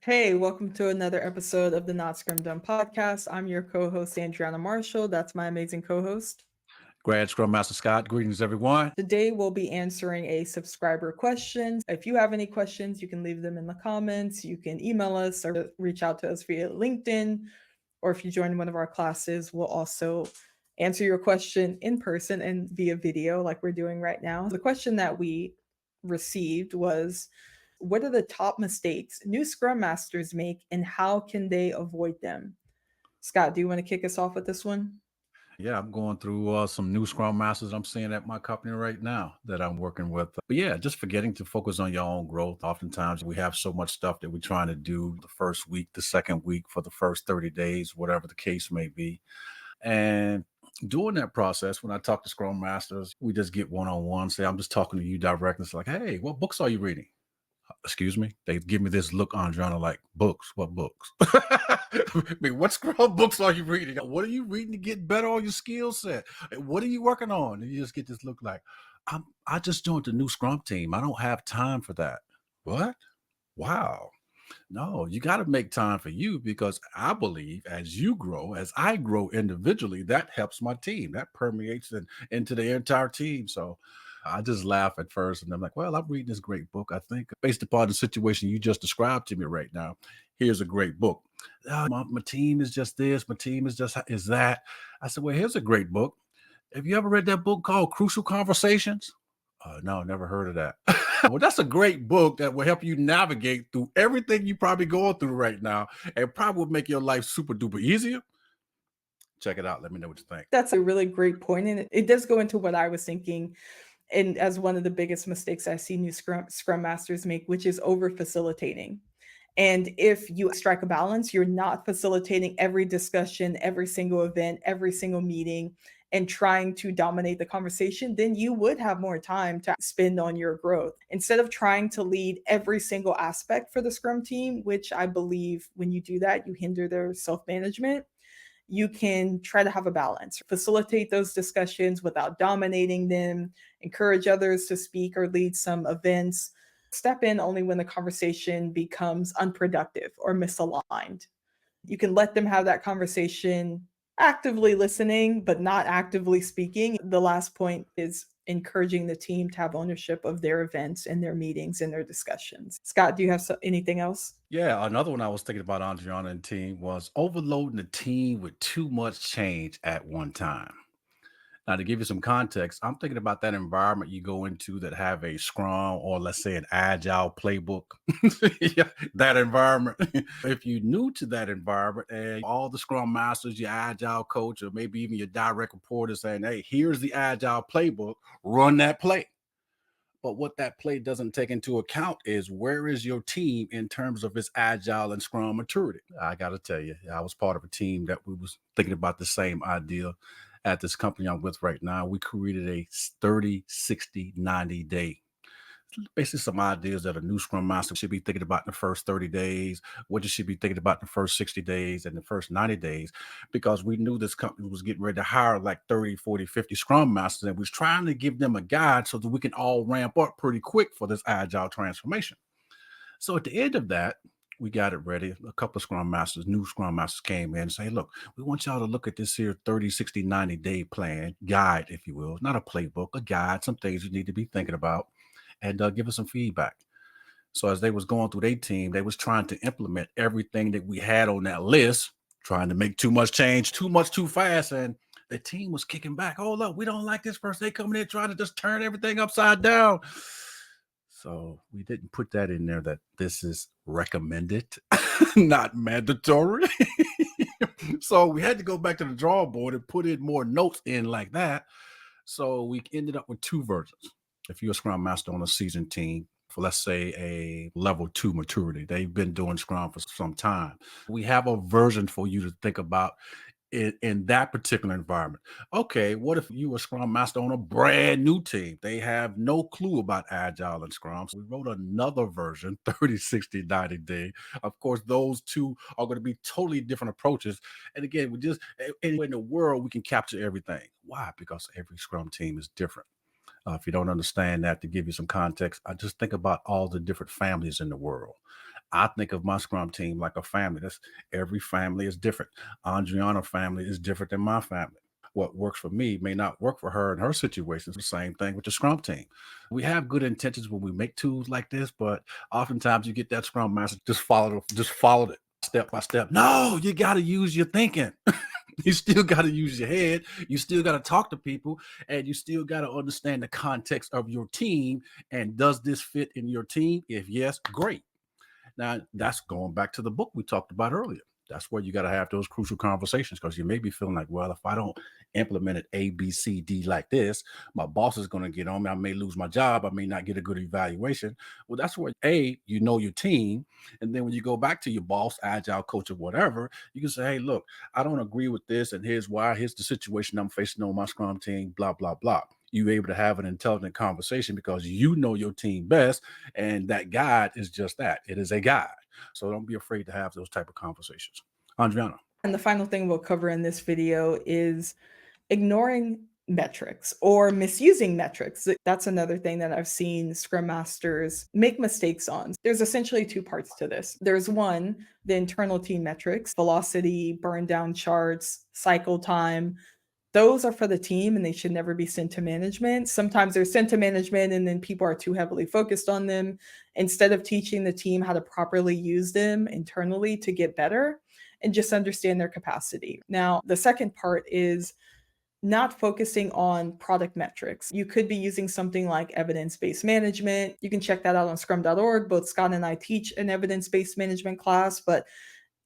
Hey, welcome to another episode of the Not Scrum Done podcast. I'm your co-host, Andriana Marshall. That's my amazing co-host. Grad Scrum Master Scott, greetings everyone. Today, we'll be answering a subscriber question. If you have any questions, you can leave them in the comments. You can email us or reach out to us via LinkedIn. Or if you join one of our classes, we'll also answer your question in person and via video like we're doing right now. The question that we received was, what are the top mistakes new Scrum Masters make and how can they avoid them? Scott, do you want to kick us off with this one? Yeah, I'm going through some new Scrum Masters I'm seeing at my company right now that I'm working with. But yeah, just forgetting to focus on your own growth. Oftentimes we have so much stuff that we're trying to do the first week, the second week, for the first 30 days, whatever the case may be. And during that process, when I talk to Scrum Masters, we just get one on one. Say, I'm just talking to you directly. It's like, hey, what books are you reading? Excuse me. They give me this look on Journal like, books. What books? I mean, what Scrum books are you reading? What are you reading to get better on your skill set? What are you working on? And you just get this look like, I just joined the new Scrum team. I don't have time for that. What? Wow. No, you got to make time for you, because I believe as you grow, as I grow individually, that helps my team. That permeates into the entire team. So I just laugh at first and I'm like, well, I'm reading this great book. I think based upon the situation you just described to me right now, here's a great book. My team is just this. My team is that. I said, well, here's a great book. Have you ever read that book called Crucial Conversations? No, never heard of that. Well, that's a great book that will help you navigate through everything you probably going through right now, and probably will make your life super duper easier. Check it out. Let me know what you think. That's a really great point, and it does go into what I was thinking. And as one of the biggest mistakes I see new Scrum Masters make, which is over facilitating. And if you strike a balance, you're not facilitating every discussion, every single event, every single meeting, and trying to dominate the conversation, then you would have more time to spend on your growth. Instead of trying to lead every single aspect for the Scrum team, which I believe when you do that, you hinder their self management, you can try to have a balance, facilitate those discussions without dominating them, encourage others to speak or lead some events, step in only when the conversation becomes unproductive or misaligned. You can let them have that conversation, actively listening, but not actively speaking. The last point is encouraging the team to have ownership of their events and their meetings and their discussions. Scott, do you have anything else? Yeah, another one I was thinking about, Andriana and team, was overloading the team with too much change at one time. Now, to give you some context, I'm thinking about that environment you go into that have a Scrum or, let's say, an Agile playbook. Yeah, that environment. If you're new to that environment and all the Scrum Masters, your Agile coach, or maybe even your direct report is saying, hey, here's the Agile playbook, run that play. But what that play doesn't take into account is, where is your team in terms of its Agile and Scrum maturity? I got to tell you, I was part of a team that we was thinking about the same idea at this company I'm with right now. We created a 30, 60, 90 day. Basically, some ideas that a new Scrum Master should be thinking about in the first 30 days, what you should be thinking about in the first 60 days and the first 90 days, because we knew this company was getting ready to hire like 30, 40, 50 Scrum Masters, and we was trying to give them a guide so that we can all ramp up pretty quick for this Agile transformation. So at the end of that, we got it ready. A couple of Scrum Masters, new Scrum Masters came in and say, look, we want y'all to look at this here 30, 60, 90-day plan, guide, if you will, not a playbook, a guide, some things you need to be thinking about, and give us some feedback. So as they was going through their team, they was trying to implement everything that we had on that list, trying to make too much change, too much, too fast. And the team was kicking back. Oh, look, we don't like this person. They coming in trying to just turn everything upside down. So we didn't put that in there, that this is recommended, not mandatory. So we had to go back to the drawing board and put in more notes in like that. So we ended up with two versions. If you're a Scrum Master on a seasoned team, for, let's say, a level 2 maturity, they've been doing Scrum for some time, we have a version for you to think about in that particular environment. Okay, what if you were a Scrum Master on a brand new team? They have no clue about Agile and Scrum. So we wrote another version, 30, 60, 90 day. Of course, those two are going to be totally different approaches. And again, we just, anywhere in the world, we can capture everything. Why? Because every Scrum team is different. If you don't understand that, to give you some context, I just think about all the different families in the world. I think of my Scrum team like a family. That's every family is different. Andriana family is different than my family. What works for me may not work for her in her situation. It's the same thing with the Scrum team. We have good intentions when we make tools like this, but oftentimes you get that Scrum master just follow it step by step. No, you got to use your thinking. You still got to use your head. You still got to talk to people, and you still got to understand the context of your team. And does this fit in your team? If yes, great. Now, that's going back to the book we talked about earlier. That's where you got to have those crucial conversations, because you may be feeling like, well, if I don't implement it A, B, C, D like this, my boss is going to get on me. I may lose my job. I may not get a good evaluation. Well, that's where you know your team. And then when you go back to your boss, agile coach, or whatever, you can say, hey, look, I don't agree with this. And here's why. Here's the situation I'm facing on my Scrum team, blah, blah, blah. You're able to have an intelligent conversation because you know your team best, and that guide is just that. It is a guide. So don't be afraid to have those type of conversations. Andriana. And the final thing we'll cover in this video is ignoring metrics or misusing metrics. That's another thing that I've seen Scrum Masters make mistakes on. There's essentially two parts to this. There's one, the internal team metrics, velocity, burn down charts, cycle time. Those are for the team and they should never be sent to management. Sometimes they're sent to management and then people are too heavily focused on them. Instead of teaching the team how to properly use them internally to get better and just understand their capacity. Now, the second part is not focusing on product metrics. You could be using something like evidence-based management. You can check that out on scrum.org. Both Scott and I teach an evidence-based management class, but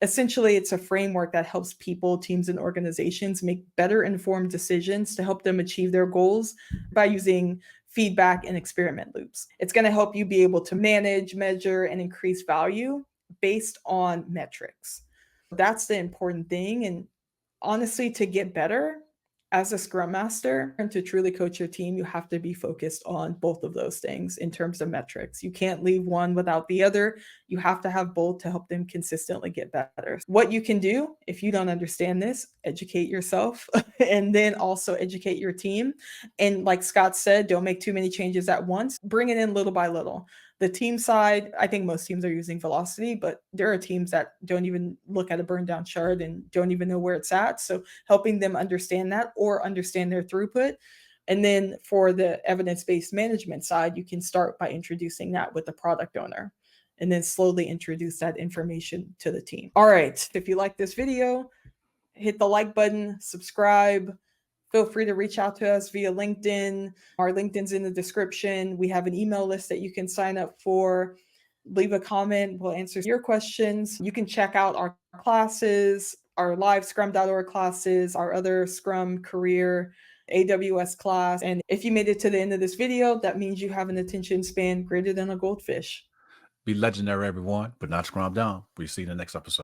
essentially it's a framework that helps people, teams, and organizations make better informed decisions to help them achieve their goals by using feedback and experiment loops. It's going to help you be able to manage, measure, and increase value based on metrics. That's the important thing. And honestly, to get better as a Scrum Master and to truly coach your team, you have to be focused on both of those things in terms of metrics. You can't leave one without the other. You have to have both to help them consistently get better. What you can do if you don't understand this, educate yourself and then also educate your team. And like Scott said, don't make too many changes at once. Bring it in little by little. The team side, I think most teams are using velocity, but there are teams that don't even look at a burn down chart and don't even know where it's at. So helping them understand that or understand their throughput. And then for the evidence-based management side, you can start by introducing that with the product owner and then slowly introduce that information to the team. All right. If you like this video, hit the like button, subscribe. Feel free to reach out to us via LinkedIn. Our LinkedIn's in the description. We have an email list that you can sign up for. Leave a comment. We'll answer your questions. You can check out our classes, our live scrum.org classes, our other Scrum career AWS class. And if you made it to the end of this video, that means you have an attention span greater than a goldfish. Be legendary, everyone, but not Scrum down. We'll see you in the next episode.